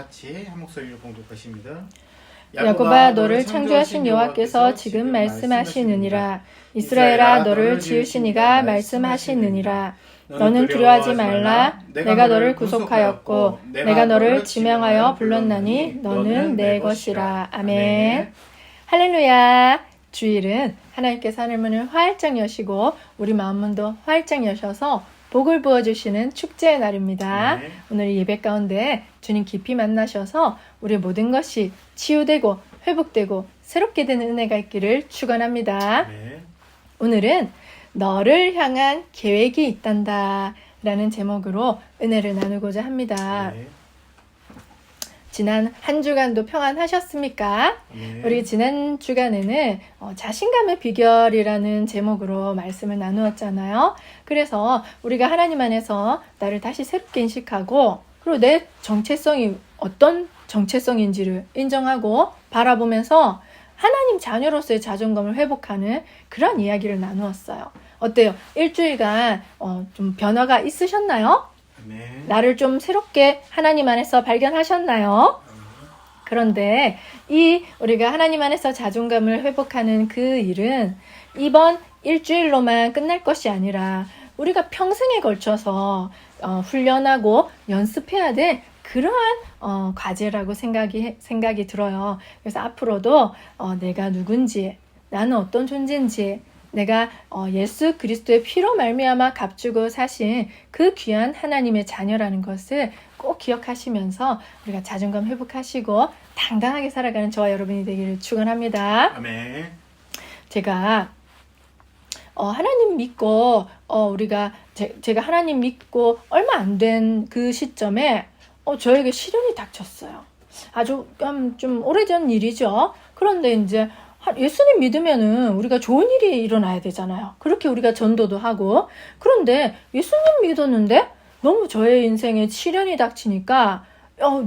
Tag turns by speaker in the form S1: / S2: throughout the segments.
S1: 같이 한 목소리로 봉독하십니다.
S2: 야곱아 너를 창조하신 여호와께서 지금 말씀하시느니라. 이스라엘아 너를 지으신 이가 말씀하시느니라. 너는 두려워하지 말라. 내가 너를 구속하였고 내가 너를 지명하여 불렀나니 너는 내 것이라. 아멘. 할렐루야. 주일은 하나님께서 하늘문을 활짝 여시고 우리 마음문도 활짝 여셔서 복을 부어주시는 축제의 날입니다.
S1: 네.
S2: 오늘 예배 가운데 주님 깊이 만나셔서 우리 모든 것이 치유되고 회복되고 새롭게 되는 은혜가 있기를 축원합니다.
S1: 네.
S2: 오늘은 너를 향한 계획이 있단다 라는 제목으로 은혜를 나누고자 합니다.
S1: 네.
S2: 지난 한 주간도 평안하셨습니까?
S1: 네.
S2: 우리 지난 주간에는 자신감의 비결이라는 제목으로 말씀을 나누었잖아요. 그래서 우리가 하나님 안에서 나를 다시 새롭게 인식하고 그리고 내 정체성이 어떤 정체성인지를 인정하고 바라보면서 하나님 자녀로서의 자존감을 회복하는 그런 이야기를 나누었어요. 어때요? 일주일간 좀 변화가 있으셨나요?
S1: 네.
S2: 나를 좀 새롭게 하나님 안에서 발견하셨나요? 그런데 우리가 하나님 안에서 자존감을 회복하는 그 일은 이번 일주일로만 끝날 것이 아니라 우리가 평생에 걸쳐서 훈련하고 연습해야 될 그러한 과제라고 생각이 들어요. 그래서 앞으로도 내가 누군지, 나는 어떤 존재인지, 내가 예수 그리스도의 피로 말미암아 값주고 사신 그 귀한 하나님의 자녀라는 것을 꼭 기억하시면서 우리가 자존감 회복하시고 당당하게 살아가는 저와 여러분이 되기를 축원합니다.
S1: 아멘.
S2: 제가 하나님 믿고 제가 하나님 믿고 얼마 안 된 그 시점에 저에게 시련이 닥쳤어요. 아주 좀 오래전 일이죠. 그런데 이제 예수님 믿으면은 우리가 좋은 일이 일어나야 되잖아요. 그렇게 우리가 전도도 하고. 그런데 예수님 믿었는데 너무 저의 인생에 시련이 닥치니까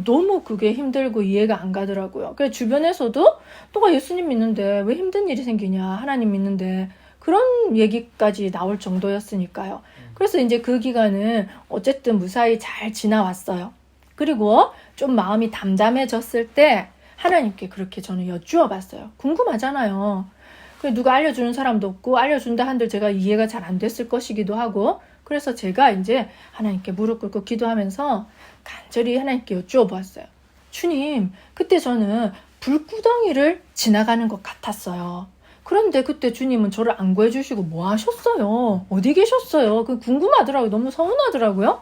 S2: 너무 그게 힘들고 이해가 안 가더라고요. 그래서 주변에서도 너가 예수님 믿는데 왜 힘든 일이 생기냐. 하나님 믿는데. 그런 얘기까지 나올 정도였으니까요. 그래서 이제 그 기간은 어쨌든 무사히 잘 지나왔어요. 그리고 좀 마음이 담담해졌을 때 하나님께 그렇게 저는 여쭈어 봤어요. 궁금하잖아요. 누가 알려주는 사람도 없고 알려준다 한들 제가 이해가 잘 안 됐을 것이기도 하고 그래서 제가 이제 하나님께 무릎 꿇고 기도하면서 간절히 하나님께 여쭈어 보았어요. 주님, 그때 저는 불구덩이를 지나가는 것 같았어요. 그런데 그때 주님은 저를 안 구해주시고 뭐 하셨어요? 어디 계셨어요? 그 궁금하더라고요. 너무 서운하더라고요.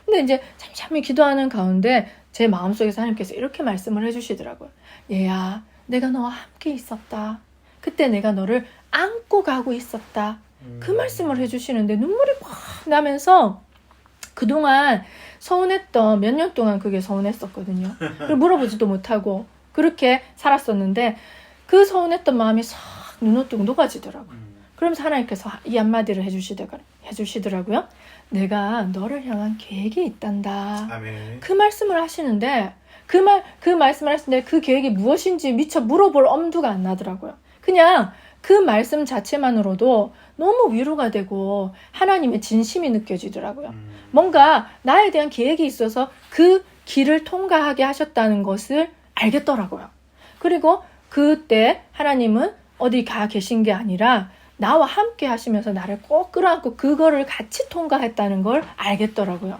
S2: 근데 이제 잠잠히 기도하는 가운데 제 마음속에서 하나님께서 이렇게 말씀을 해주시더라고요. 얘야, 내가 너와 함께 있었다. 그때 내가 너를 안고 가고 있었다. 그 말씀을 해주시는데 눈물이 확 나면서 그동안 서운했던 몇 년 동안 그게 서운했었거든요. 그리고 물어보지도 못하고 그렇게 살았었는데 그 서운했던 마음이 싹 눈으로 녹아지더라고요. 그러면서 하나님께서 이 한마디를 해주시더라고요. 내가 너를 향한 계획이 있단다.
S1: 아멘.
S2: 그 말씀을 하시는데 그 말씀을 하시는데 그 계획이 무엇인지 미처 물어볼 엄두가 안 나더라고요. 그냥 그 말씀 자체만으로도 너무 위로가 되고 하나님의 진심이 느껴지더라고요. 뭔가 나에 대한 계획이 있어서 그 길을 통과하게 하셨다는 것을 알겠더라고요. 그리고 그때 하나님은 어디 가 계신 게 아니라 나와 함께 하시면서 나를 꼭 끌어안고 그거를 같이 통과했다는 걸 알겠더라고요.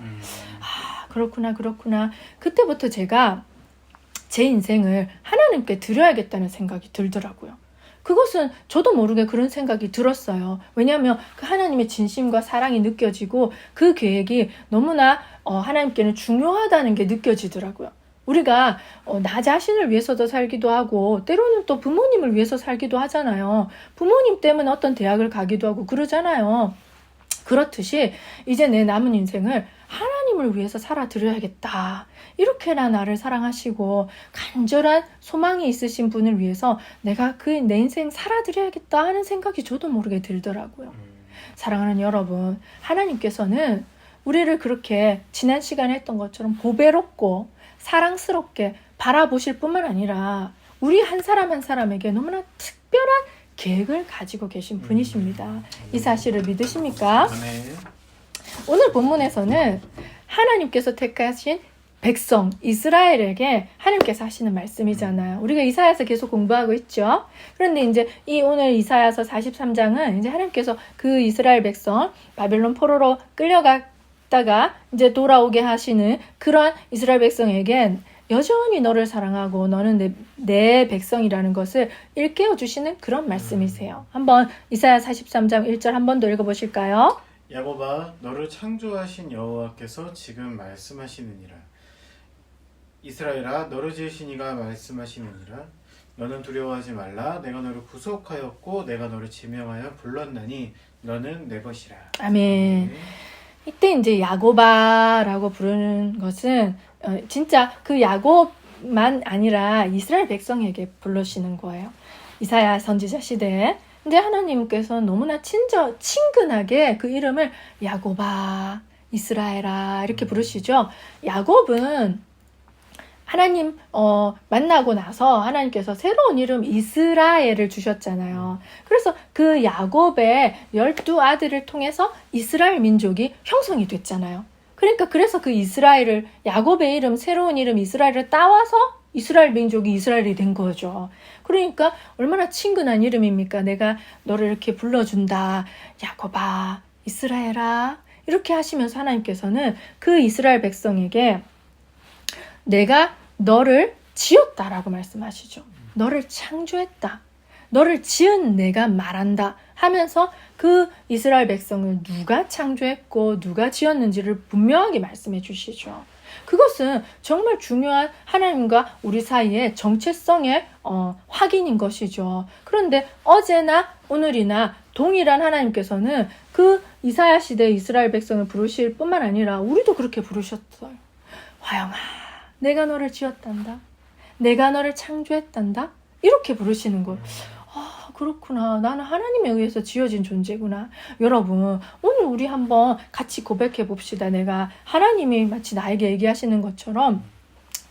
S2: 그렇구나. 그때부터 제가 제 인생을 하나님께 드려야겠다는 생각이 들더라고요. 그것은 저도 모르게 그런 생각이 들었어요. 왜냐하면 그 하나님의 진심과 사랑이 느껴지고 그 계획이 너무나 하나님께는 중요하다는 게 느껴지더라고요. 우리가 나 자신을 위해서도 살기도 하고 때로는 또 부모님을 위해서 살기도 하잖아요. 부모님 때문에 어떤 대학을 가기도 하고 그러잖아요. 그렇듯이 이제 내 남은 인생을 하나님을 위해서 살아드려야겠다. 이렇게나 나를 사랑하시고 간절한 소망이 있으신 분을 위해서 내가 내 인생 살아드려야겠다 하는 생각이 저도 모르게 들더라고요. 사랑하는 여러분, 하나님께서는 우리를 그렇게 지난 시간에 했던 것처럼 보배롭고 사랑스럽게 바라보실 뿐만 아니라 우리 한 사람 한 사람에게 너무나 특별한 계획을 가지고 계신 분이십니다. 이 사실을 믿으십니까?
S1: 아멘.
S2: 오늘 본문에서는 하나님께서 택하신 백성 이스라엘에게 하나님께서 하시는 말씀이잖아요. 우리가 이사야서 계속 공부하고 있죠. 그런데 이제 이 오늘 이사야서 43장은 이제 하나님께서 그 이스라엘 백성 바벨론 포로로 끌려갔다가 이제 돌아오게 하시는 그런 이스라엘 백성에게 여전히 너를 사랑하고 너는 내 백성이라는 것을 일깨워 주시는 그런 말씀이세요. 한번 이사야 43장 1절 한 번 더 읽어보실까요?
S1: 야곱아, 너를 창조하신 여호와께서 지금 말씀하시느니라. 이스라엘아, 너를 지으신 이가 말씀하시느니라. 너는 두려워하지 말라. 내가 너를 구속하였고 내가 너를 지명하여 불렀나니 너는 내 것이라.
S2: 아멘. 이때 이제 야곱아라고 부르는 것은 진짜 그 야곱만 아니라 이스라엘 백성에게 부르시는 거예요. 이사야 선지자 시대에. 근데 하나님께서는 너무나 친근하게 그 이름을 야곱아, 이스라엘아 이렇게 부르시죠. 야곱은 하나님 만나고 나서 하나님께서 새로운 이름 이스라엘을 주셨잖아요. 그래서 그 야곱의 12아들을 통해서 이스라엘 민족이 형성이 됐잖아요. 그러니까 그래서 그 이스라엘을 야곱의 이름 새로운 이름 이스라엘을 따와서 이스라엘 민족이 이스라엘이 된 거죠. 그러니까 얼마나 친근한 이름입니까? 내가 너를 이렇게 불러준다. 야곱아, 이스라엘아 이렇게 하시면서 하나님께서는 그 이스라엘 백성에게 내가 너를 지었다라고 말씀하시죠. 너를 창조했다. 너를 지은 내가 말한다 하면서 그 이스라엘 백성을 누가 창조했고 누가 지었는지를 분명하게 말씀해 주시죠. 그것은 정말 중요한 하나님과 우리 사이의 정체성의 확인인 것이죠. 그런데 어제나 오늘이나 동일한 하나님께서는 그 이사야 시대 이스라엘 백성을 부르실 뿐만 아니라 우리도 그렇게 부르셨어요. 화영아, 내가 너를 지었단다. 내가 너를 창조했단다. 이렇게 부르시는 거예요. 아, 그렇구나. 나는 하나님에 의해서 지어진 존재구나. 여러분, 오늘 우리 한번 같이 고백해 봅시다. 내가 하나님이 마치 나에게 얘기하시는 것처럼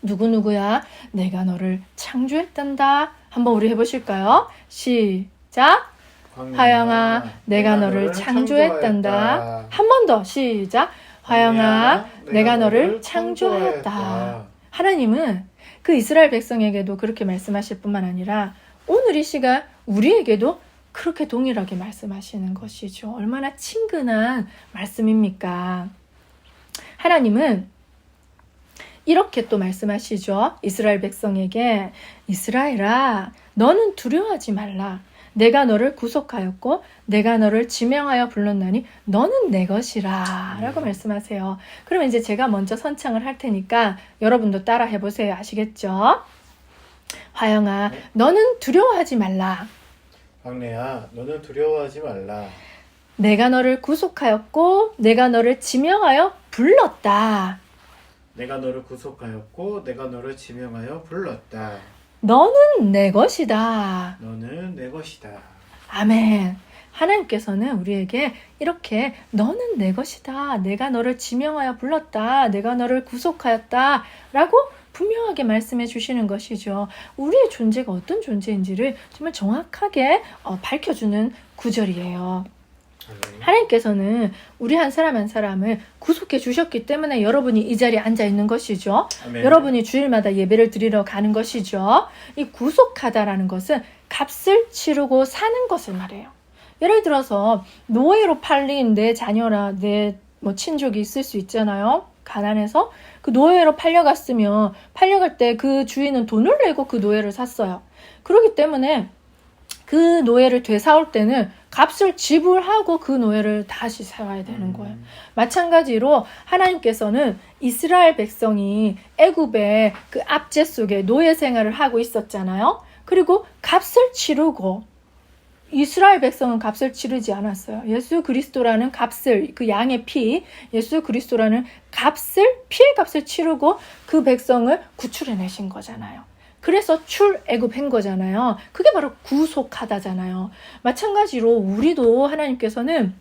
S2: 누구누구야? 내가 너를 창조했단다. 한번 우리 해보실까요? 시작. 화영아, 내가 너를 창조했단다. 한 번 더 시작. 화영아, 내가 너를 창조하였다. 하나님은 그 이스라엘 백성에게도 그렇게 말씀하실 뿐만 아니라 오늘 이 시간 우리에게도 그렇게 동일하게 말씀하시는 것이죠. 얼마나 친근한 말씀입니까? 하나님은 이렇게 또 말씀하시죠. 이스라엘 백성에게 이스라엘아, 너는 두려워하지 말라. 내가 너를 구속하였고 내가 너를 지명하여 불렀나니 너는 내 것이라 라고 말씀하세요. 그러면 이제 제가 먼저 선창을 할 테니까 여러분도 따라 해보세요. 아시겠죠? 화영아, 너는 두려워하지 말라.
S1: 황래야, 너는 두려워하지 말라.
S2: 내가 너를 구속하였고 내가 너를 지명하여 불렀다.
S1: 내가 너를 구속하였고 내가 너를 지명하여 불렀다.
S2: 너는 내 것이다.
S1: 너는 내 것이다.
S2: 아멘. 하나님께서는 우리에게 이렇게 너는 내 것이다. 내가 너를 지명하여 불렀다. 내가 너를 구속하였다. 라고 분명하게 말씀해 주시는 것이죠. 우리의 존재가 어떤 존재인지를 정말 정확하게 밝혀주는 구절이에요. 하나님께서는 우리 한 사람 한 사람을 구속해 주셨기 때문에 여러분이 이 자리에 앉아 있는 것이죠.
S1: 아멘.
S2: 여러분이 주일마다 예배를 드리러 가는 것이죠. 이 구속하다라는 것은 값을 치르고 사는 것을 말해요. 예를 들어서 노예로 팔린 내 자녀나 내 친족이 있을 수 있잖아요. 가난해서 그 노예로 팔려갈 때 그 주인은 돈을 내고 그 노예를 샀어요. 그렇기 때문에 그 노예를 되사올 때는 값을 지불하고 그 노예를 다시 사와야 되는 거예요. 마찬가지로 하나님께서는 이스라엘 백성이 애굽의 그 압제 속에 노예 생활을 하고 있었잖아요. 그리고 값을 치르고 이스라엘 백성은 값을 치르지 않았어요. 예수 그리스도라는 값을, 그 양의 피, 예수 그리스도라는 피의 값을 치르고 그 백성을 구출해내신 거잖아요. 그래서 출애굽한 거잖아요. 그게 바로 구속하다잖아요. 마찬가지로 우리도 하나님께서는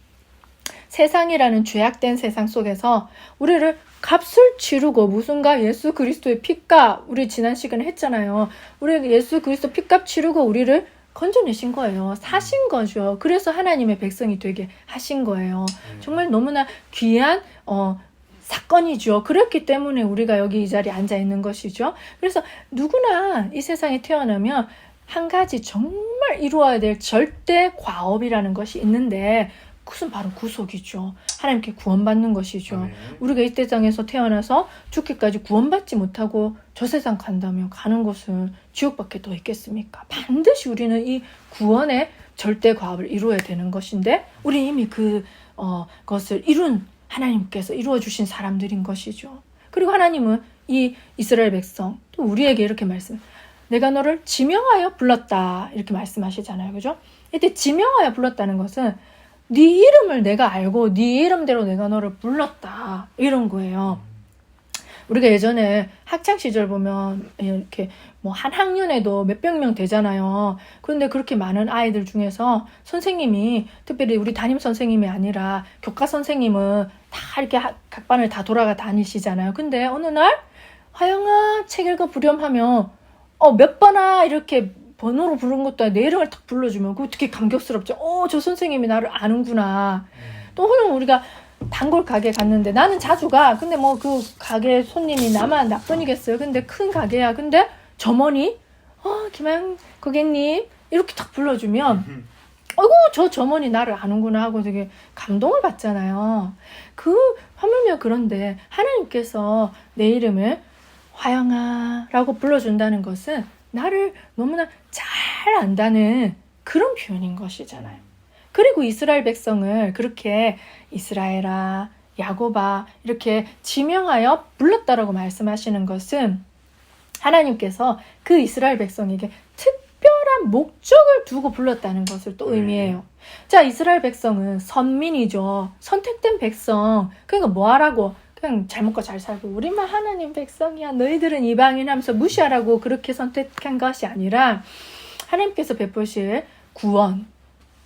S2: 세상이라는 죄악된 세상 속에서 우리를 값을 치르고 무슨가 예수 그리스도의 피값, 우리 지난 시간에 했잖아요. 우리 예수 그리스도 피값 치르고 우리를 건져내신 거예요. 사신 거죠. 그래서 하나님의 백성이 되게 하신 거예요. 정말 너무나 귀한 사건이죠. 그렇기 때문에 우리가 여기 이 자리에 앉아 있는 것이죠. 그래서 누구나 이 세상에 태어나면 한 가지 정말 이루어야 될 절대 과업이라는 것이 있는데 그것은 바로 구속이죠. 하나님께 구원받는 것이죠.
S1: 아멘.
S2: 우리가 이 세상에서 태어나서 죽기까지 구원받지 못하고 저 세상 간다면 가는 곳은 지옥밖에 더 있겠습니까? 반드시 우리는 이 구원의 절대 과업을 이루어야 되는 것인데 우리 이미 그것을 이룬 하나님께서 이루어 주신 사람들인 것이죠. 그리고 하나님은 이 이스라엘 백성 또 우리에게 이렇게 내가 너를 지명하여 불렀다 이렇게 말씀하시잖아요. 그죠? 이때 지명하여 불렀다는 것은 네 이름을 내가 알고 네 이름대로 내가 너를 불렀다 이런 거예요. 우리가 예전에 학창 시절 보면 이렇게 뭐 한 학년에도 몇백 명 되잖아요. 그런데 그렇게 많은 아이들 중에서 선생님이 특별히 우리 담임 선생님이 아니라 교과 선생님은 다 이렇게 각 반을 다 돌아가 다니시잖아요. 근데 어느 날 화영아 책 읽어 부렴하면 몇 번아 이렇게 번호로 부른 것도 아니라 내 이름을 딱 불러주면 그거 되게 감격스럽죠. 저 선생님이 나를 아는구나. 또 혹은 우리가 단골 가게 갔는데 나는 자주 가. 근데 뭐 그 가게 손님이 나만 나뿐이겠어요. 근데 큰 가게야. 근데 점원이 김하영 고객님 이렇게 딱 불러주면 아이고 저 점원이 나를 아는구나 하고 되게 감동을 받잖아요. 하물며 그런데 하나님께서 내 이름을 화영아 라고 불러준다는 것은 나를 너무나 잘 안다는 그런 표현인 것이잖아요. 그리고 이스라엘 백성을 그렇게 이스라엘아, 야곱아 이렇게 지명하여 불렀다라고 말씀하시는 것은 하나님께서 그 이스라엘 백성에게 특별한 목적을 두고 불렀다는 것을 또 의미해요. 자, 이스라엘 백성은 선민이죠. 선택된 백성. 그러니까 뭐 하라고? 그냥 잘 먹고 잘 살고 우리만 하나님 백성이야. 너희들은 이방인 하면서 무시하라고 그렇게 선택한 것이 아니라 하나님께서 베푸실 구원.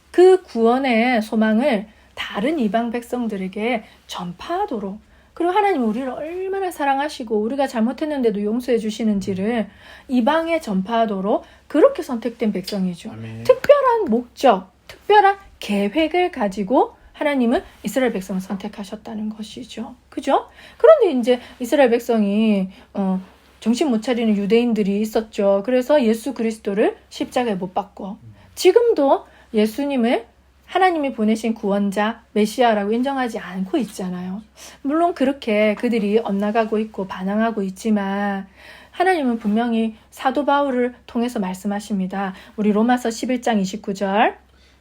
S2: 그 구원의 소망을 다른 이방 백성들에게 전파하도록 그리고 하나님은 우리를 얼마나 사랑하시고 우리가 잘못했는데도 용서해 주시는지를 이방에 전파하도록 그렇게 선택된 백성이죠.
S1: 아멘.
S2: 특별한 목적, 특별한 계획을 가지고 하나님은 이스라엘 백성을 선택하셨다는 것이죠. 그죠? 그런데 이제 이스라엘 백성이 정신 못 차리는 유대인들이 있었죠. 그래서 예수 그리스도를 십자가에 못 박고 지금도 예수님을 하나님이 보내신 구원자, 메시아라고 인정하지 않고 있잖아요. 물론 그렇게 그들이 엇나가고 있고 반항하고 있지만 하나님은 분명히 사도 바울을 통해서 말씀하십니다. 우리 로마서 11장 29절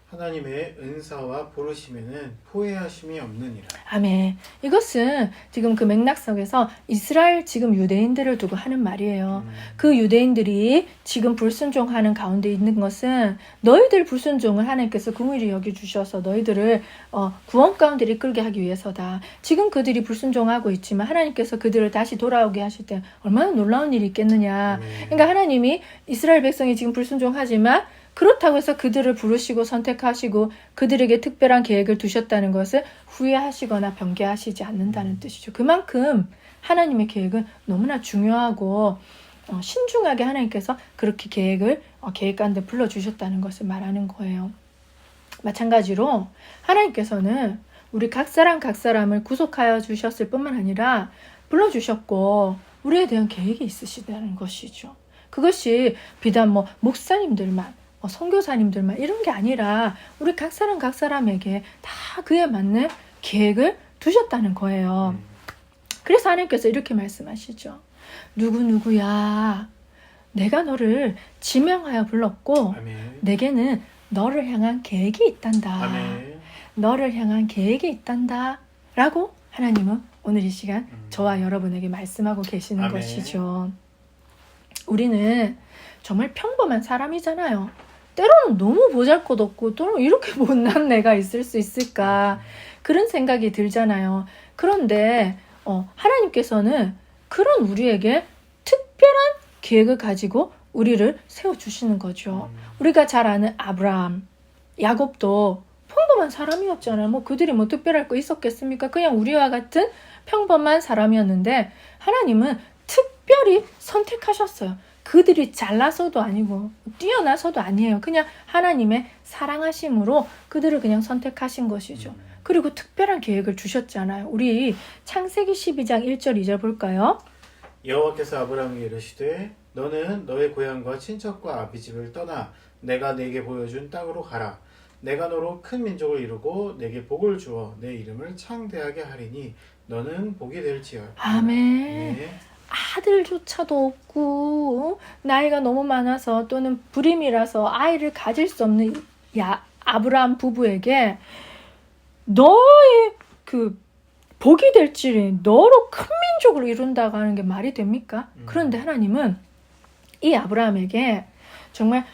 S1: 하나님의 은사와 부르심에는 포회하심이 없느니라.
S2: 아멘. 이것은 지금 그 맥락 속에서 이스라엘 지금 유대인들을 두고 하는 말이에요. 그 유대인들이 지금 불순종하는 가운데 있는 것은 너희들 불순종을 하나님께서 긍휼히 여겨주셔서 너희들을 구원 가운데 이끌게 하기 위해서다. 지금 그들이 불순종하고 있지만 하나님께서 그들을 다시 돌아오게 하실 때 얼마나 놀라운 일이 있겠느냐. 그러니까 하나님이 이스라엘 백성이 지금 불순종하지만 그렇다고 해서 그들을 부르시고 선택하시고 그들에게 특별한 계획을 두셨다는 것을 후회하시거나 변개하시지 않는다는 뜻이죠. 그만큼 하나님의 계획은 너무나 중요하고 신중하게 하나님께서 그렇게 계획 가운데 불러주셨다는 것을 말하는 거예요. 마찬가지로 하나님께서는 우리 각 사람을 구속하여 주셨을 뿐만 아니라 불러주셨고 우리에 대한 계획이 있으시다는 것이죠. 그것이 비단 목사님들만 선교사님들만 이런 게 아니라 우리 각 사람에게 다 그에 맞는 계획을 두셨다는 거예요. 그래서 하나님께서 이렇게 말씀하시죠. 누구야 내가 너를 지명하여 불렀고
S1: 아멘.
S2: 내게는 너를 향한 계획이 있단다.
S1: 아멘.
S2: 너를 향한 계획이 있단다 라고 하나님은 오늘 이 시간 저와 여러분에게 말씀하고 계시는
S1: 아멘.
S2: 것이죠. 우리는 정말 평범한 사람이잖아요. 때로는 너무 보잘것없고 또 이렇게 못난 내가 있을 수 있을까 그런 생각이 들잖아요. 그런데 하나님께서는 그런 우리에게 특별한 계획을 가지고 우리를 세워주시는 거죠. 우리가 잘 아는 아브라함, 야곱도 평범한 사람이었잖아요. 그들이 특별할 거 있었겠습니까? 그냥 우리와 같은 평범한 사람이었는데 하나님은 특별히 선택하셨어요. 그들이 잘나서도 아니고 뛰어나서도 아니에요. 그냥 하나님의 사랑하심으로 그들을 그냥 선택하신 것이죠. 그리고 특별한 계획을 주셨잖아요. 우리 창세기 12장 1절 2절 볼까요?
S1: 여호와께서 아브라함에게 이르시되 너는 너의 고향과 친척과 아비집을 떠나 내가 네게 보여준 땅으로 가라. 내가 너로 큰 민족을 이루고 내게 복을 주어 내 이름을 창대하게 하리니 너는 복이 될지어다.
S2: 아멘.
S1: 네.
S2: 아들조차도 없고 나이가 너무 많아서 또는 불임이라서 아이를 가질 수 없는 아브라함 부부에게 너의 그 복이 될지니 너로 큰 민족을 이룬다고 하는 게 말이 됩니까? 그런데 하나님은 이 아브라함에게 정말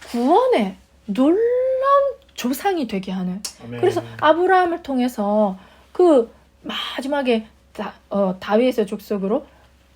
S2: 구원의 놀라운 조상이 되게 하는,
S1: 아멘.
S2: 그래서 아브라함을 통해서 그 마지막에 다윗의 족속으로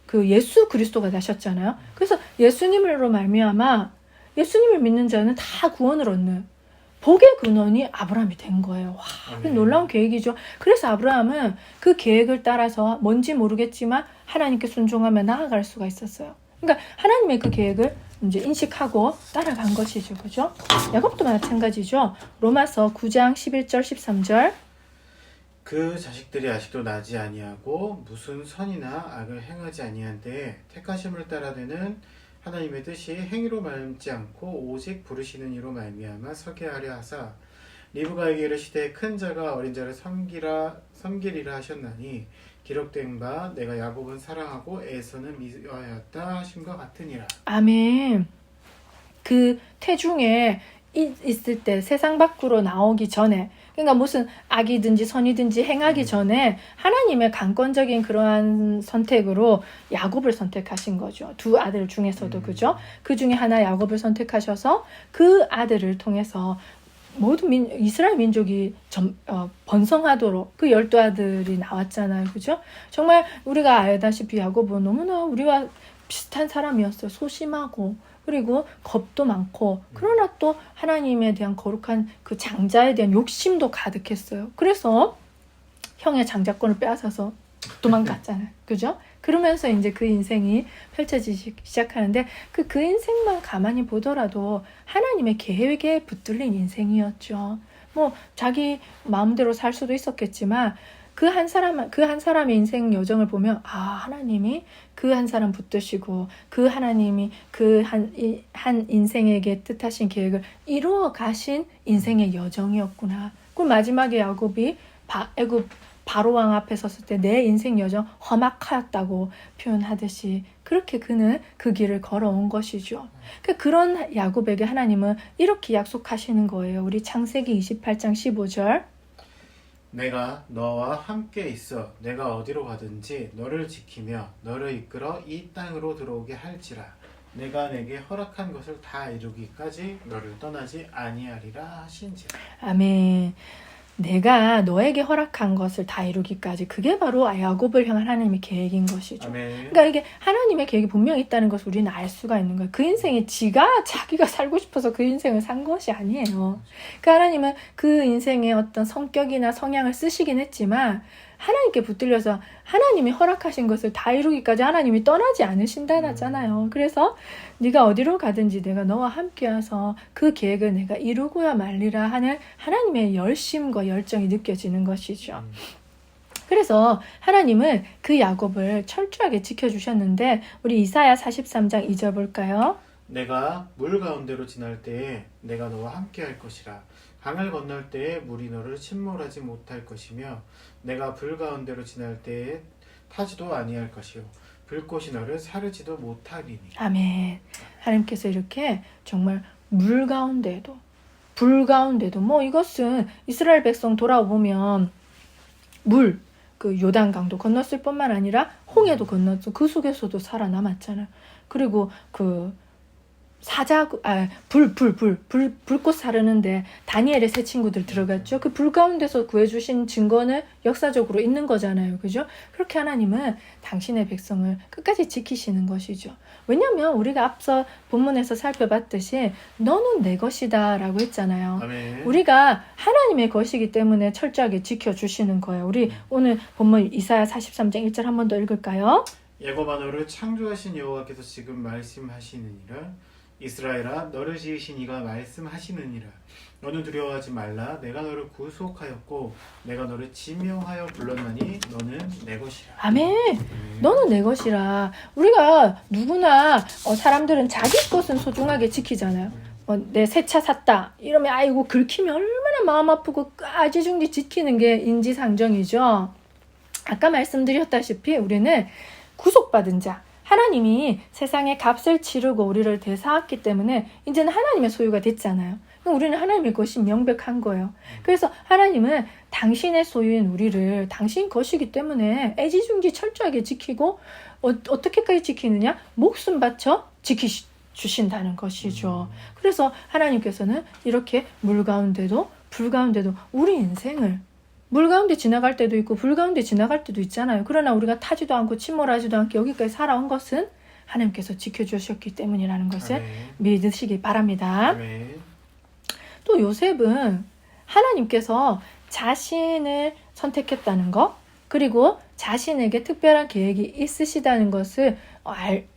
S2: 그 예수 그리스도가 나셨잖아요. 그래서 예수님으로 말미암아 예수님을 믿는 자는 다 구원을 얻는 복의 근원이 아브라함이 된 거예요. 와,
S1: 아멘.
S2: 놀라운 계획이죠. 그래서 아브라함은 그 계획을 따라서 뭔지 모르겠지만 하나님께 순종하며 나아갈 수가 있었어요. 그러니까 하나님의 그 계획을 이제 인식하고 따라간 것이죠. 그죠? 야곱도 마찬가지죠. 로마서 9장 11절 13절.
S1: 그 자식들이 아직도 나지 아니하고 무슨 선이나 악을 행하지 아니한데 택하심을 따라되는 하나님의 뜻이 행위로 말지 않고 오직 부르시는 이로 말미암아 서게 하려 하사 리브가에게 이르시되 큰 자가 어린 자를 섬기리라 하셨나니 기록된 바 내가 야곱은 사랑하고 에서는 미워하였다 하심과 같으니라.
S2: 아멘. 그 태중에 있을 때 세상 밖으로 나오기 전에, 그러니까 무슨 악이든지 선이든지 행하기 전에 하나님의 강권적인 그러한 선택으로 야곱을 선택하신 거죠. 두 아들 중에서도. 그죠? 그 중에 하나 야곱을 선택하셔서 그 아들을 통해서 모든 이스라엘 민족이 번성하도록 그 12아들이 나왔잖아요. 그죠? 정말 우리가 알다시피 야곱은 너무나 우리와 비슷한 사람이었어요. 소심하고 그리고 겁도 많고, 그러나 또 하나님에 대한 거룩한 그 장자에 대한 욕심도 가득했어요. 그래서 형의 장자권을 빼앗아서 도망갔잖아요. 그죠? 그러면서 이제 그 인생이 펼쳐지기 시작하는데 그 인생만 가만히 보더라도 하나님의 계획에 붙들린 인생이었죠. 뭐 자기 마음대로 살 수도 있었겠지만 그 한 사람의 인생 여정을 보면 하나님이 그 한 사람 붙드시고 그 하나님이 그 한 인생에게 뜻하신 계획을 이루어 가신 인생의 여정이었구나. 그 마지막에 야곱이 애굽 바로왕 앞에 섰을 때 내 인생 여정 험악하였다고 표현하듯이 그렇게 그는 그 길을 걸어온 것이죠. 그런 야곱에게 하나님은 이렇게 약속하시는 거예요. 우리 창세기 28장 15절.
S1: 내가 너와 함께 있어 내가 어디로 가든지 너를 지키며 너를 이끌어 이 땅으로 들어오게 할지라. 내가 내게 허락한 것을 다 이루기까지 너를 떠나지 아니하리라 하신지라.
S2: 아멘. 내가 너에게 허락한 것을 다 이루기까지, 그게 바로 야곱을 향한 하나님의 계획인 것이죠.
S1: 아멘.
S2: 그러니까 이게 하나님의 계획이 분명히 있다는 것을 우리는 알 수가 있는 거예요. 그 인생에 자기가 살고 싶어서 그 인생을 산 것이 아니에요. 그러니까 하나님은 그 인생의 어떤 성격이나 성향을 쓰시긴 했지만 하나님께 붙들려서 하나님이 허락하신 것을 다 이루기까지 하나님이 떠나지 않으신다잖아요. 그래서 네가 어디로 가든지 내가 너와 함께 와서 그 계획을 내가 이루고야 말리라 하는 하나님의 열심과 열정이 느껴지는 것이죠. 그래서 하나님은 그 야곱을 철저하게 지켜주셨는데 우리 이사야 43장 2절 볼까요?
S1: 내가 물 가운데로 지날 때에 내가 너와 함께 할 것이라. 강을 건널 때에 물이 너를 침몰하지 못할 것이며 내가 불 가운데로 지날 때에 타지도 아니할 것이요 불꽃이 너를 사르지도 못하리니.
S2: 아멘. 하나님께서 이렇게 정말 물 가운데도 불 가운데도, 뭐 이것은 이스라엘 백성 돌아오면 그 요단강도 건넜을 뿐만 아니라 홍해도 건넜어. 그 속에서도 살아남았잖아요. 그리고 그 불꽃 사르는데 다니엘의 세 친구들 들어갔죠. 그 불 가운데서 구해주신 증거는 역사적으로 있는 거잖아요. 그죠? 그렇게 하나님은 당신의 백성을 끝까지 지키시는 것이죠. 왜냐하면 우리가 앞서 본문에서 살펴봤듯이 너는 내 것이다 라고 했잖아요.
S1: 아멘.
S2: 우리가 하나님의 것이기 때문에 철저하게 지켜주시는 거예요. 우리 오늘 본문 이사야 43장 1절 한 번 더 읽을까요?
S1: 야곱아 너를 창조하신 여호와께서 지금 말씀하시느니라. 이스라엘아 너를 지으신 이가 말씀하시느니라. 너는 두려워하지 말라. 내가 너를 구속하였고 내가 너를 지명하여 불렀나니 너는 내 것이라.
S2: 아멘. 너는 내 것이라. 우리가 누구나 사람들은 자기 것은 소중하게 지키잖아요. 내 새 차 샀다 이러면 아이고 긁히면 얼마나 마음 아프고 아지중지 지키는 게 인지상정이죠. 아까 말씀드렸다시피 우리는 구속받은 자, 하나님이 세상에 값을 치르고 우리를 되사왔기 때문에 이제는 하나님의 소유가 됐잖아요. 그럼 우리는 하나님의 것이 명백한 거예요. 그래서 하나님은 당신의 소유인 우리를 당신 것이기 때문에 애지중지 철저하게 지키고 어떻게까지 지키느냐? 목숨 바쳐 지키주신다는 것이죠. 그래서 하나님께서는 이렇게 물 가운데도 불 가운데도 우리 인생을 물 가운데 지나갈 때도 있고 불 가운데 지나갈 때도 있잖아요. 그러나 우리가 타지도 않고 침몰하지도 않게 여기까지 살아온 것은 하나님께서 지켜주셨기 때문이라는 것을
S1: 아멘.
S2: 믿으시기 바랍니다.
S1: 아멘.
S2: 또 요셉은 하나님께서 자신을 선택했다는 것, 그리고 자신에게 특별한 계획이 있으시다는 것을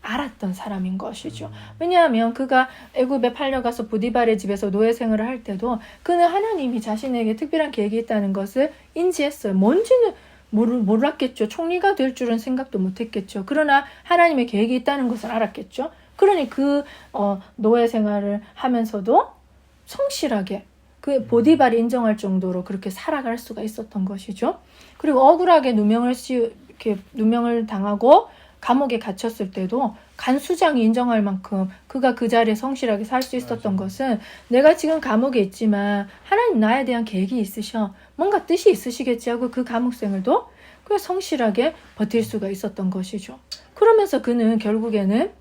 S2: 알았던 사람인 것이죠. 왜냐하면 그가 애굽에 팔려가서 보디발의 집에서 노예 생활을 할 때도 그는 하나님이 자신에게 특별한 계획이 있다는 것을 인지했어요. 뭔지는 몰랐겠죠. 총리가 될 줄은 생각도 못했겠죠. 그러나 하나님의 계획이 있다는 것을 알았겠죠. 그러니 그 노예 생활을 하면서도 성실하게 그 보디발이 인정할 정도로 그렇게 살아갈 수가 있었던 것이죠. 그리고 억울하게 누명을 당하고 감옥에 갇혔을 때도 간수장이 인정할 만큼 그가 그 자리에 성실하게 살 수 있었던 것은 내가 지금 감옥에 있지만 하나님 나에 대한 계획이 있으셔. 뭔가 뜻이 있으시겠지 하고 그 감옥 생활도 그 성실하게 버틸 수가 있었던 것이죠. 그러면서 그는 결국에는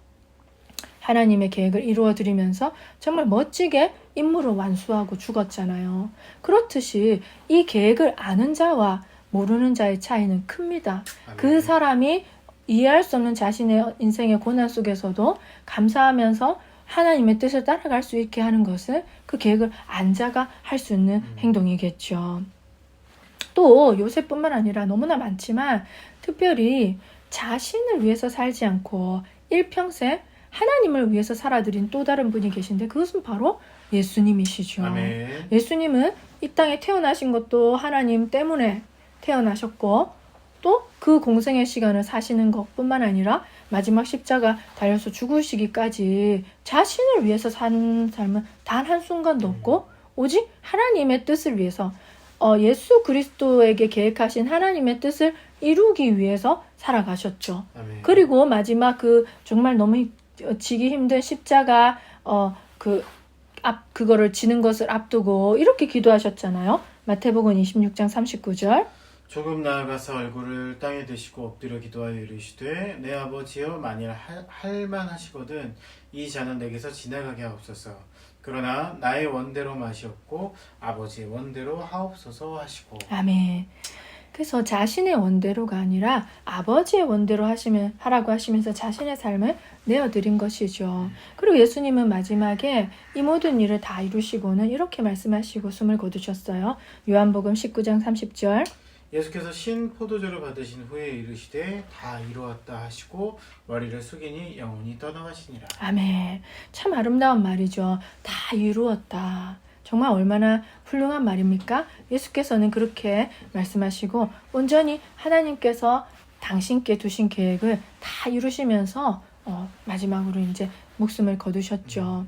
S2: 하나님의 계획을 이루어드리면서 정말 멋지게 임무를 완수하고 죽었잖아요. 그렇듯이 이 계획을 아는 자와 모르는 자의 차이는 큽니다.
S1: 아멘.
S2: 그 사람이 이해할 수 없는 자신의 인생의 고난 속에서도 감사하면서 하나님의 뜻을 따라갈 수 있게 하는 것은 그 계획을 안 자가 할 수 있는 행동이겠죠. 또 요셉뿐만 아니라 너무나 많지만 특별히 자신을 위해서 살지 않고 일평생 하나님을 위해서 살아드린 또 다른 분이 계신데 그것은 바로 예수님이시죠.
S1: 아멘.
S2: 예수님은 이 땅에 태어나신 것도 하나님 때문에 태어나셨고 또 그 공생의 시간을 사시는 것뿐만 아니라 마지막 십자가 달려서 죽으시기까지 자신을 위해서 산 삶은 단 한순간도 없고 오직 하나님의 뜻을 위해서 예수 그리스도에게 계획하신 하나님의 뜻을 이루기 위해서 살아가셨죠.
S1: 아멘.
S2: 그리고 마지막 그 정말 너무 지기 힘든 십자가 그거를 지는 것을 앞두고 이렇게 기도하셨잖아요. 마태복음 26장 39절.
S1: 조금 나아가서 얼굴을 땅에 대시고 엎드려 기도하여 이르시되 내 아버지여 만일 할만하시거든 이 잔은 내게서 지나가게 하옵소서. 그러나 나의 원대로 마시옵고 아버지의 원대로 하옵소서 하시고.
S2: 아멘. 그래서 자신의 원대로가 아니라 아버지의 원대로 하라고 하시면서 자신의 삶을 내어드린 것이죠. 그리고 예수님은 마지막에 이 모든 일을 다 이루시고는 이렇게 말씀하시고 숨을 거두셨어요. 요한복음 19장 30절.
S1: 예수께서 신 포도주를 받으신 후에 이르시되 다 이루었다 하시고 머리를 숙이니 영혼이 떠나가시니라.
S2: 아멘. 참 아름다운 말이죠. 다 이루었다. 정말 얼마나 훌륭한 말입니까? 예수께서는 그렇게 말씀하시고 온전히 하나님께서 당신께 두신 계획을 다 이루시면서 마지막으로 이제 목숨을 거두셨죠.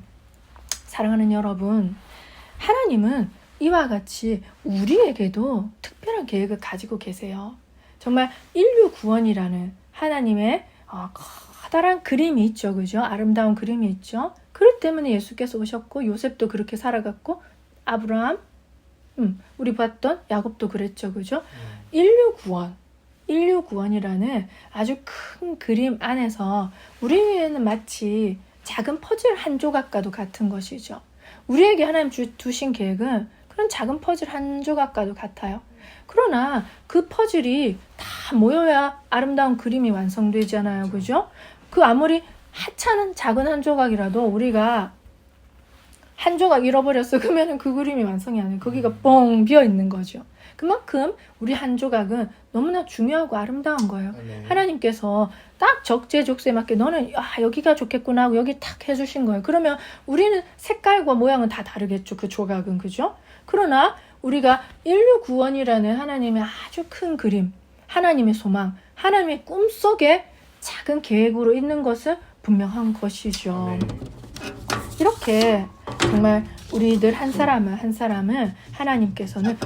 S2: 사랑하는 여러분, 하나님은 이와 같이 우리에게도 특별한 계획을 가지고 계세요. 정말 인류 구원이라는 하나님의 커다란 그림이 있죠. 그죠? 아름다운 그림이 있죠. 그렇기 때문에 예수께서 오셨고 요셉도 그렇게 살아갔고 아브라함, 우리 봤던 야곱도 그랬죠. 그죠? 인류 구원이라는 아주 큰 그림 안에서 우리에게는 마치 작은 퍼즐 한 조각과도 같은 것이죠. 우리에게 하나님 두신 계획은 그런 작은 퍼즐 한 조각과도 같아요. 그러나 그 퍼즐이 다 모여야 아름다운 그림이 완성되잖아요. 그죠? 그 아무리 하찮은 작은 한 조각이라도 우리가 한 조각 잃어버렸어. 그러면 그 그림이 완성이 안 돼요. 거기가 뻥 비어 있는 거죠. 그만큼 우리 한 조각은 너무나 중요하고 아름다운 거예요.
S1: 아멘.
S2: 하나님께서 딱 적재적소에 맞게 너는 여기가 좋겠구나 하고 여기 탁 해주신 거예요. 그러면 우리는 색깔과 모양은 다 다르겠죠. 그 조각은. 그죠? 그러나 우리가 인류 구원이라는 하나님의 아주 큰 그림, 하나님의 소망, 하나님의 꿈속에 작은 계획으로 있는 것은 분명한 것이죠.
S1: 아멘.
S2: 이렇게 정말 우리들 한 사람은 하나님께서는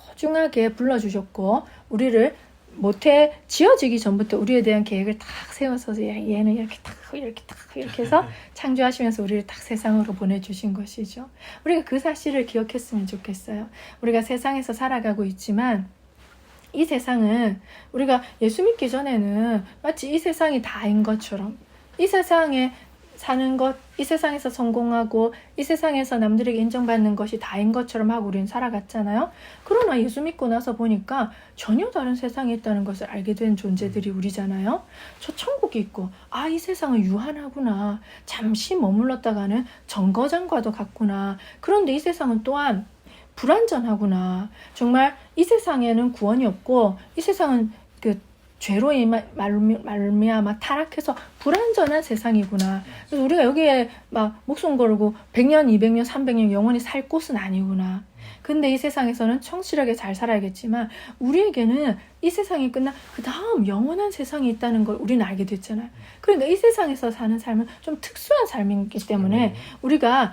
S2: 소중하게 불러주셨고 우리를 모태 지어지기 전부터 우리에 대한 계획을 딱 세워서 얘는 이렇게 해서 창조하시면서 우리를 딱 세상으로 보내주신 것이죠. 우리가 그 사실을 기억했으면 좋겠어요. 우리가 세상에서 살아가고 있지만 이 세상은 우리가 예수 믿기 전에는 마치 이 세상이 다인 것처럼 이 세상에 사는 것, 이 세상에서 성공하고 이 세상에서 남들에게 인정받는 것이 다인 것처럼 하고 우리는 살아갔잖아요. 그러나 예수 믿고 나서 보니까 전혀 다른 세상에 있다는 것을 알게 된 존재들이 우리잖아요. 저 천국이 있고 이 세상은 유한하구나. 잠시 머물렀다가는 정거장과도 같구나. 그런데 이 세상은 또한 불완전하구나. 정말 이 세상에는 구원이 없고 이 세상은 그 죄로 말미암아 타락해서 불완전한 세상이구나. 그래서 우리가 여기에 막 목숨 걸고 100년, 200년, 300년 영원히 살 곳은 아니구나. 근데 이 세상에서는 성실하게 잘 살아야겠지만 우리에게는 이 세상이 끝나 그 다음 영원한 세상이 있다는 걸 우리는 알게 됐잖아요. 그러니까 이 세상에서 사는 삶은 좀 특수한 삶이기 때문에 우리가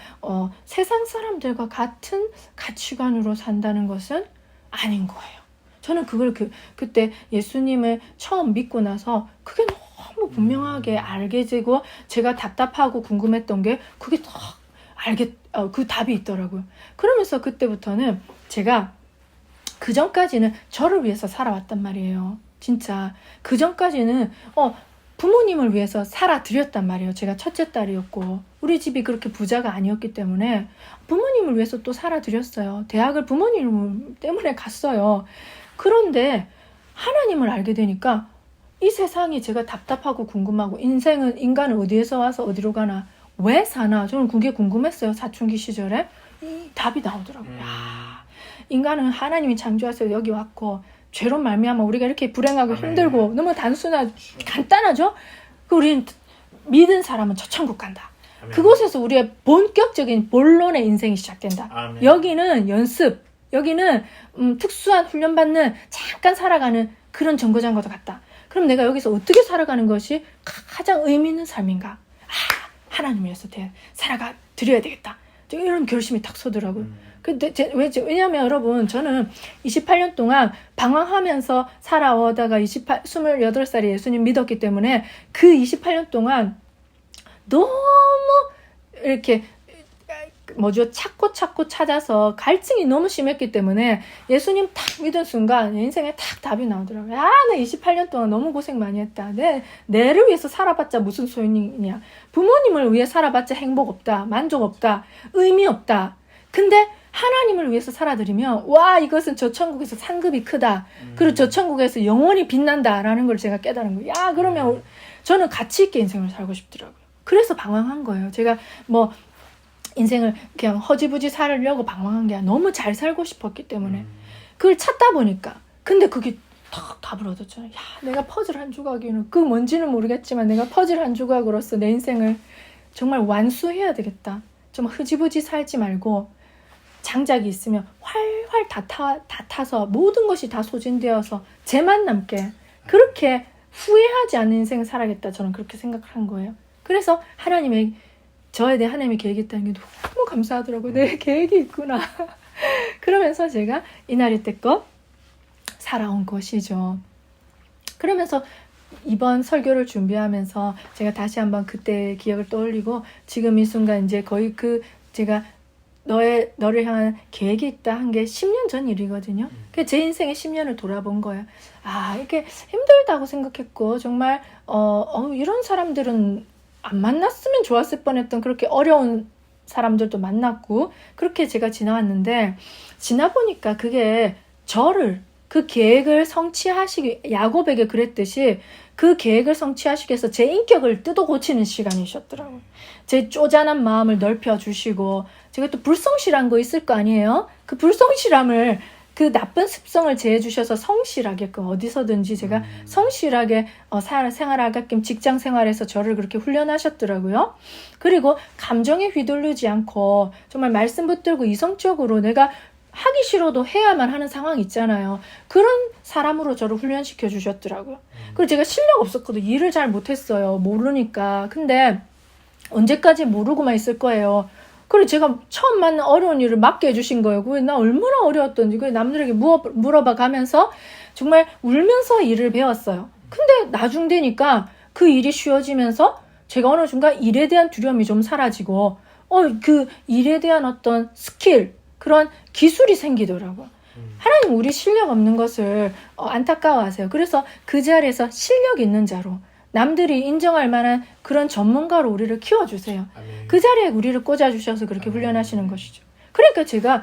S2: 세상 사람들과 같은 가치관으로 산다는 것은 아닌 거예요. 저는 그걸 그때 예수님을 처음 믿고 나서 그게 너무 분명하게 알게 되고 제가 답답하고 궁금했던 게 그게 딱 그 답이 있더라고요. 그러면서 그때부터는 제가 그 전까지는 저를 위해서 살아왔단 말이에요. 진짜 그 전까지는 부모님을 위해서 살아드렸단 말이에요. 제가 첫째 딸이었고 우리 집이 그렇게 부자가 아니었기 때문에 부모님을 위해서 또 살아드렸어요. 대학을 부모님 때문에 갔어요. 그런데 하나님을 알게 되니까 이 세상이 제가 답답하고 궁금하고 인간은 어디에서 와서 어디로 가나 왜 사나 저는 그게 궁금했어요. 사춘기 시절에 답이 나오더라고요. 인간은 하나님이 창조하셔서 여기 왔고 죄로 말미암아 우리가 이렇게 불행하고 힘들고 너무 간단하죠? 우리는 믿은 사람은 저 천국 간다. 그곳에서 우리의 본격적인 본론의 인생이 시작된다.
S1: 아멘.
S2: 여기는 연습, 여기는 특수한 훈련받는 잠깐 살아가는 그런 정거장과도 같다. 그럼 내가 여기서 어떻게 살아가는 것이 가장 의미 있는 삶인가? 하나님 위해서 살아가 드려야 되겠다. 이런 결심이 딱 서더라고요. 근데 왜냐하면 여러분 저는 28년 동안 방황하면서 살아오다가 28, 28살에 예수님 믿었기 때문에 그 28년 동안 너무 이렇게 찾고 찾아서 갈증이 너무 심했기 때문에 예수님 딱 믿은 순간 인생에 딱 답이 나오더라고요. 나 28년 동안 너무 고생 많이 했다. 내를 위해서 살아봤자 무슨 소용이냐. 부모님을 위해 살아봤자 행복 없다. 만족 없다. 의미 없다. 근데 하나님을 위해서 살아드리면 이것은 저 천국에서 상급이 크다. 그리고 저 천국에서 영원히 빛난다라는 걸 제가 깨달은 거예요. 그러면 저는 가치 있게 인생을 살고 싶더라고요. 그래서 방황한 거예요. 제가 인생을 그냥 허지부지 살려고 방황한 게 아니라 너무 잘 살고 싶었기 때문에 그걸 찾다 보니까 근데 그게 딱 답을 얻었잖아요. 내가 퍼즐 한 조각이는 그 뭔지는 모르겠지만 내가 퍼즐 한 조각으로서 내 인생을 정말 완수해야 되겠다. 좀 흐지부지 살지 말고 장작이 있으면 활활 다 타서 모든 것이 다 소진되어서 쟤만 남게 그렇게 후회하지 않는 인생을 살아야겠다. 저는 그렇게 생각한 거예요. 그래서 저에 대해 하나님의 계획이 있다는 게 너무 감사하더라고요. 내 계획이 있구나. 그러면서 제가 이날이 때껏 살아온 것이죠. 그러면서 이번 설교를 준비하면서 제가 다시 한번 그때의 기억을 떠올리고 지금 이 순간 이제 거의 제가 너를 향한 계획이 있다 한 게 10년 전 일이거든요. 제 인생의 10년을 돌아본 거예요. 이렇게 힘들다고 생각했고 정말 이런 사람들은 안 만났으면 좋았을 뻔했던 그렇게 어려운 사람들도 만났고 그렇게 제가 지나왔는데 지나보니까 그게 그 계획을 성취하시기 야곱에게 그랬듯이 그 계획을 성취하시기 위해서 제 인격을 뜯어 고치는 시간이셨더라고요. 제 쪼잔한 마음을 넓혀주시고 제가 또 불성실한 거 있을 거 아니에요? 그 불성실함을 그 나쁜 습성을 제해 주셔서 성실하게끔 어디서든지 제가 성실하게 생활하게끔 직장 생활에서 저를 그렇게 훈련하셨더라고요. 그리고 감정에 휘둘리지 않고 정말 말씀 붙들고 이성적으로 내가 하기 싫어도 해야만 하는 상황 있잖아요. 그런 사람으로 저를 훈련시켜 주셨더라고요. 그리고 제가 실력 없었거든요. 일을 잘 못했어요. 모르니까. 근데 언제까지 모르고만 있을 거예요. 그리고 제가 처음 만난 어려운 일을 맡게 해주신 거예요. 그게 나 얼마나 어려웠던지. 그래 남들에게 물어봐 가면서 정말 울면서 일을 배웠어요. 근데 나중 되니까 그 일이 쉬워지면서 제가 어느 순간 일에 대한 두려움이 좀 사라지고 그 일에 대한 어떤 스킬, 그런 기술이 생기더라고요. 하나님 우리 실력 없는 것을 안타까워하세요. 그래서 그 자리에서 실력 있는 자로 남들이 인정할 만한 그런 전문가로 우리를 키워주세요.
S1: 아멘.
S2: 그 자리에 우리를 꽂아주셔서 그렇게
S1: 아멘.
S2: 훈련하시는 것이죠. 그러니까 제가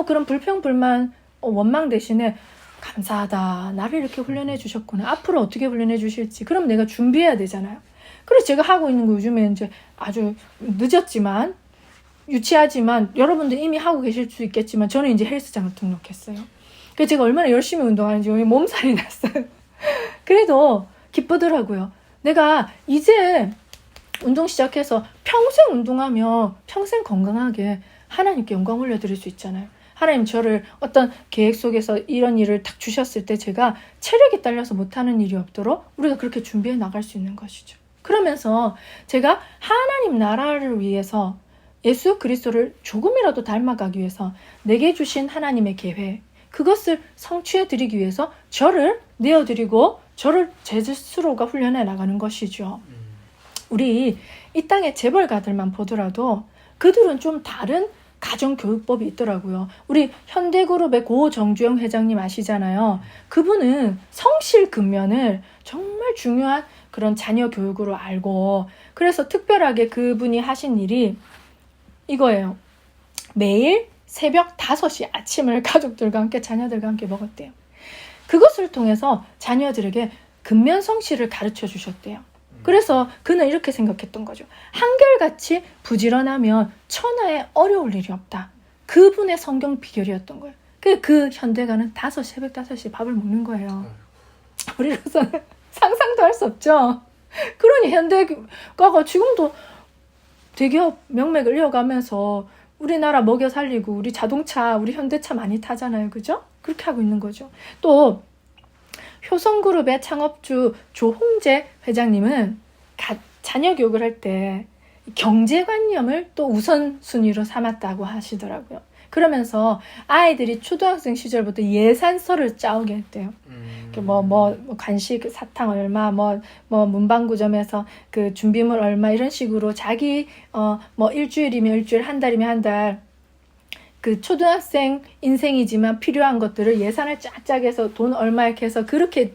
S2: 그런 불평불만 원망 대신에 감사하다. 나를 이렇게 훈련해 주셨구나. 앞으로 어떻게 훈련해 주실지. 그럼 내가 준비해야 되잖아요. 그래서 제가 하고 있는 거 요즘에 이제 아주 늦었지만 유치하지만 여러분들 이미 하고 계실 수 있겠지만 저는 이제 헬스장을 등록했어요. 그래서 제가 얼마나 열심히 운동하는지 몸살이 났어요. 그래도 기쁘더라고요. 내가 이제 운동 시작해서 평생 운동하며 평생 건강하게 하나님께 영광 올려드릴 수 있잖아요. 하나님 저를 어떤 계획 속에서 이런 일을 딱 주셨을 때 제가 체력이 딸려서 못하는 일이 없도록 우리가 그렇게 준비해 나갈 수 있는 것이죠. 그러면서 제가 하나님 나라를 위해서 예수 그리스도를 조금이라도 닮아가기 위해서 내게 주신 하나님의 계획, 그것을 성취해 드리기 위해서 저를 내어드리고 저를 제 스스로가 훈련해 나가는 것이죠. 우리 이 땅의 재벌가들만 보더라도 그들은 좀 다른 가정교육법이 있더라고요. 우리 현대그룹의 고 정주영 회장님 아시잖아요. 그분은 성실 근면을 정말 중요한 그런 자녀 교육으로 알고, 그래서 특별하게 그분이 하신 일이 이거예요. 매일 새벽 5시 아침을 가족들과 함께 자녀들과 함께 먹었대요. 그것을 통해서 자녀들에게 근면 성실을 가르쳐 주셨대요. 그래서 그는 이렇게 생각했던 거죠. 한결같이 부지런하면 천하에 어려울 일이 없다. 그분의 성경 비결이었던 거예요. 그 현대가는 새벽 5시에 밥을 먹는 거예요. 우리로서는 상상도 할 수 없죠. 그러니 현대가가 지금도 대기업 명맥을 이어가면서 우리나라 먹여 살리고 우리 자동차, 우리 현대차 많이 타잖아요. 그죠? 그렇게 하고 있는 거죠. 또 효성그룹의 창업주 조홍재 회장님은 자녀 교육을 할 때 경제관념을 또 우선순위로 삼았다고 하시더라고요. 그러면서 아이들이 초등학생 시절부터 예산서를 짜오게 했대요. 간식 사탕 얼마, 문방구점에서 그 준비물 얼마, 이런 식으로 자기 일주일이면 일주일, 한 달이면 한 달, 그 초등학생 인생이지만 필요한 것들을 예산을 쫙쫙 해서 돈 얼마 이렇게 해서 그렇게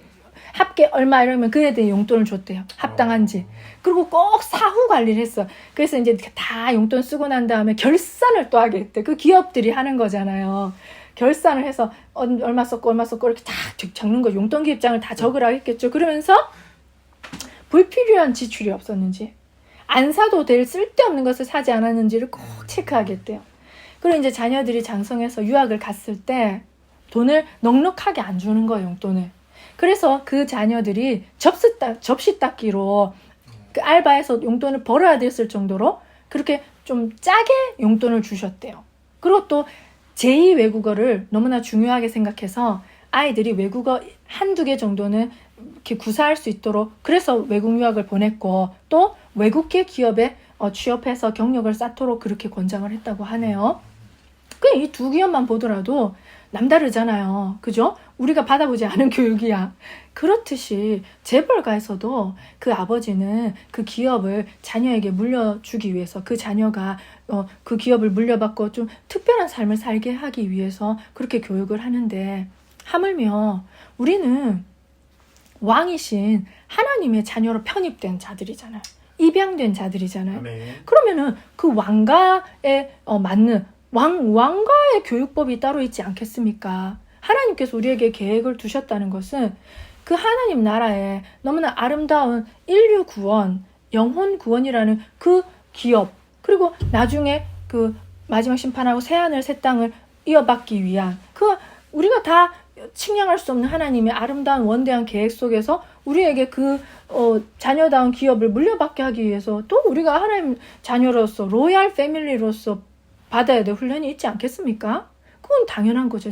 S2: 합계 얼마 이러면 그에 대해 용돈을 줬대요. 합당한지. 그리고 꼭 사후 관리를 했어. 그래서 이제 다 용돈 쓰고 난 다음에 결산을 또 하게 했대. 그 기업들이 하는 거잖아요. 결산을 해서 얼마 썼고 이렇게 다 적는 거, 용돈 기입장을 다 적으라고 했겠죠. 그러면서 불필요한 지출이 없었는지, 안 사도 될 쓸데없는 것을 사지 않았는지를 꼭 체크하겠대요. 그리고 이제 자녀들이 장성해서 유학을 갔을 때 돈을 넉넉하게 안 주는 거예요, 용돈을. 그래서 그 자녀들이 접시 닦기로 그 알바에서 용돈을 벌어야 됐을 정도로 그렇게 좀 짜게 용돈을 주셨대요. 그리고 또 제2 외국어를 너무나 중요하게 생각해서 아이들이 외국어 한두 개 정도는 이렇게 구사할 수 있도록 그래서 외국 유학을 보냈고, 또 외국계 기업에 취업해서 경력을 쌓도록 그렇게 권장을 했다고 하네요. 그냥 이 두 기업만 보더라도 남다르잖아요. 그죠? 우리가 받아보지 않은 교육이야. 그렇듯이 재벌가에서도 그 아버지는 그 기업을 자녀에게 물려주기 위해서, 그 자녀가 그 기업을 물려받고 좀 특별한 삶을 살게 하기 위해서 그렇게 교육을 하는데, 하물며 우리는 왕이신 하나님의 자녀로 편입된 자들이잖아요. 입양된 자들이잖아요.
S1: 아멘.
S2: 그러면은 그 왕가에 맞는 왕가의 교육법이 따로 있지 않겠습니까? 하나님께서 우리에게 계획을 두셨다는 것은 그 하나님 나라에 너무나 아름다운 인류 구원, 영혼 구원이라는 그 기업, 그리고 나중에 그 마지막 심판하고 새하늘 새 땅을 이어받기 위한 그 우리가 다 측량할 수 없는 하나님의 아름다운 원대한 계획 속에서 우리에게 그 자녀다운 기업을 물려받게 하기 위해서 또 우리가 하나님 자녀로서 로얄 패밀리로서 받아야 될 훈련이 있지 않겠습니까? 그건 당연한 거죠.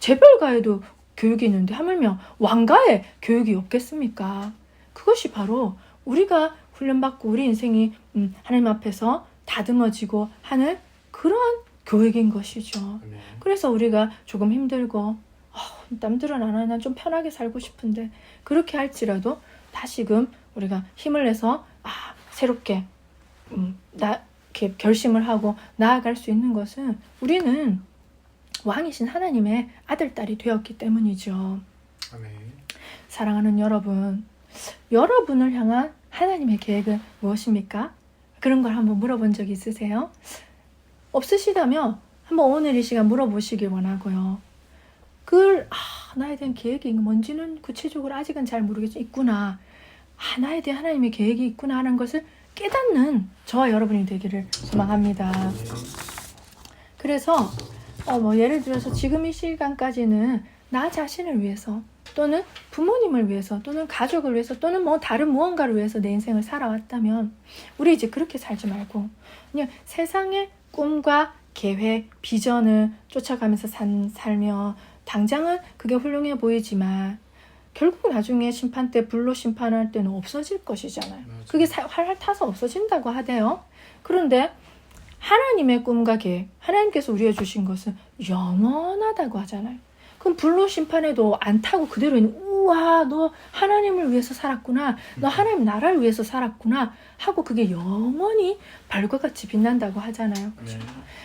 S2: 재벌가에도 교육이 있는데 하물며 왕가에 교육이 없겠습니까? 그것이 바로 우리가 훈련받고 우리 인생이 하나님 앞에서 다듬어지고 하는 그러한 교육인 것이죠.
S1: 아멘.
S2: 그래서 우리가 조금 힘들고 남들은 안 하나 난 좀 편하게 살고 싶은데 그렇게 할지라도 다시금 우리가 힘을 내서 새롭게 이렇게 결심을 하고 나아갈 수 있는 것은 우리는 왕이신 하나님의 아들, 딸이 되었기 때문이죠.
S1: 아멘.
S2: 사랑하는 여러분, 여러분을 향한 하나님의 계획은 무엇입니까? 그런 걸 한번 물어본 적 있으세요? 없으시다면 한번 오늘 이 시간 물어보시길 원하고요. 나에 대한 계획이 뭔지는 구체적으로 아직은 잘 모르겠지만 있구나. 나에 대한 하나님의 계획이 있구나 하는 것을 깨닫는 저와 여러분이 되기를 소망합니다. 그래서 예를 들어서 지금 이 시간까지는 나 자신을 위해서 또는 부모님을 위해서 또는 가족을 위해서 또는 다른 무언가를 위해서 내 인생을 살아왔다면 우리 이제 그렇게 살지 말고 그냥 세상의 꿈과 계획, 비전을 쫓아가면서 살며 당장은 그게 훌륭해 보이지만 결국 나중에 심판 때 불로 심판할 때는 없어질 것이잖아요.
S1: 맞아.
S2: 그게 활활 타서 없어진다고 하대요. 그런데 하나님의 꿈과 계획, 하나님께서 우리에게 주신 것은 영원하다고 하잖아요. 그럼 불로 심판해도 안 타고 그대로 우와 너 하나님을 위해서 살았구나. 너 하나님 나라를 위해서 살았구나 하고 그게 영원히 별과 같이 빛난다고 하잖아요.
S1: 네.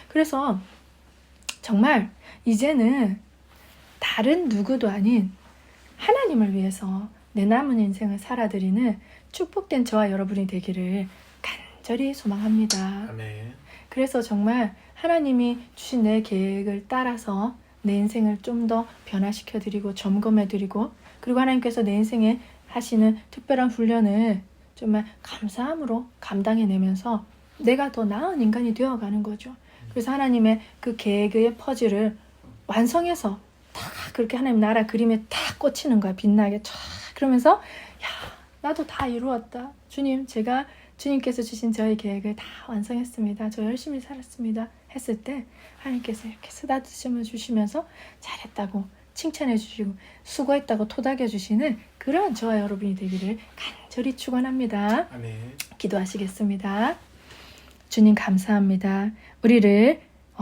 S2: 그래서 정말 이제는 다른 누구도 아닌 하나님을 위해서 내 남은 인생을 살아드리는 축복된 저와 여러분이 되기를 간절히 소망합니다.
S1: 아멘.
S2: 그래서 정말 하나님이 주신 내 계획을 따라서 내 인생을 좀 더 변화시켜드리고 점검해드리고 그리고 하나님께서 내 인생에 하시는 특별한 훈련을 정말 감사함으로 감당해내면서 내가 더 나은 인간이 되어가는 거죠. 그래서 하나님의 그 계획의 퍼즐을 완성해서 다 그렇게 하나님 나라 그림에 딱 꽂히는 거야. 빛나게 쫙. 그러면서 나도 다 이루었다. 주님께서 주신 저의 계획을 다 완성했습니다. 저 열심히 살았습니다. 했을 때 하나님께서 이렇게 쓰다듬어 주시면서 잘했다고 칭찬해 주시고 수고했다고 토닥여 주시는 그러한 저와 여러분이 되기를 간절히 축원합니다.
S1: 아멘.
S2: 기도하시겠습니다. 주님 감사합니다. 우리를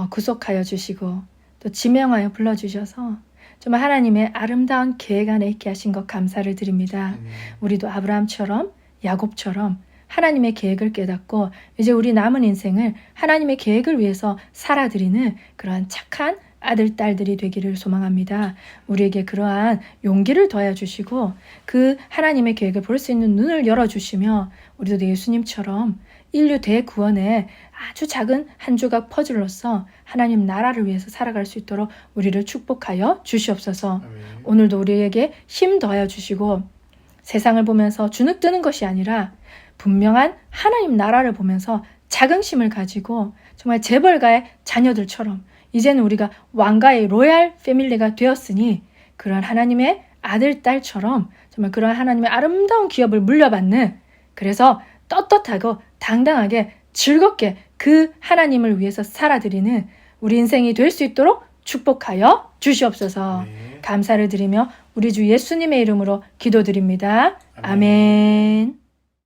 S2: 구속하여 주시고 또 지명하여 불러주셔서 정말 하나님의 아름다운 계획 안에 있게 하신 것 감사를 드립니다.
S1: 아멘.
S2: 우리도 아브라함처럼 야곱처럼 하나님의 계획을 깨닫고 이제 우리 남은 인생을 하나님의 계획을 위해서 살아드리는 그러한 착한 아들, 딸들이 되기를 소망합니다. 우리에게 그러한 용기를 더해 주시고 그 하나님의 계획을 볼 수 있는 눈을 열어주시며 우리도 예수님처럼 인류 대구원의 아주 작은 한 조각 퍼즐로서 하나님 나라를 위해서 살아갈 수 있도록 우리를 축복하여 주시옵소서.
S1: 아멘.
S2: 오늘도 우리에게 힘 더하여 주시고 세상을 보면서 주눅드는 것이 아니라 분명한 하나님 나라를 보면서 자긍심을 가지고 정말 재벌가의 자녀들처럼 이제는 우리가 왕가의 로얄 패밀리가 되었으니 그런 하나님의 아들, 딸처럼 정말 그런 하나님의 아름다운 기업을 물려받는 그래서 떳떳하고 당당하게 즐겁게 그 하나님을 위해서 살아드리는 우리 인생이 될 수 있도록 축복하여 주시옵소서.
S1: 아멘.
S2: 감사를 드리며 우리 주 예수님의 이름으로 기도드립니다.
S1: 아멘.
S2: 아멘.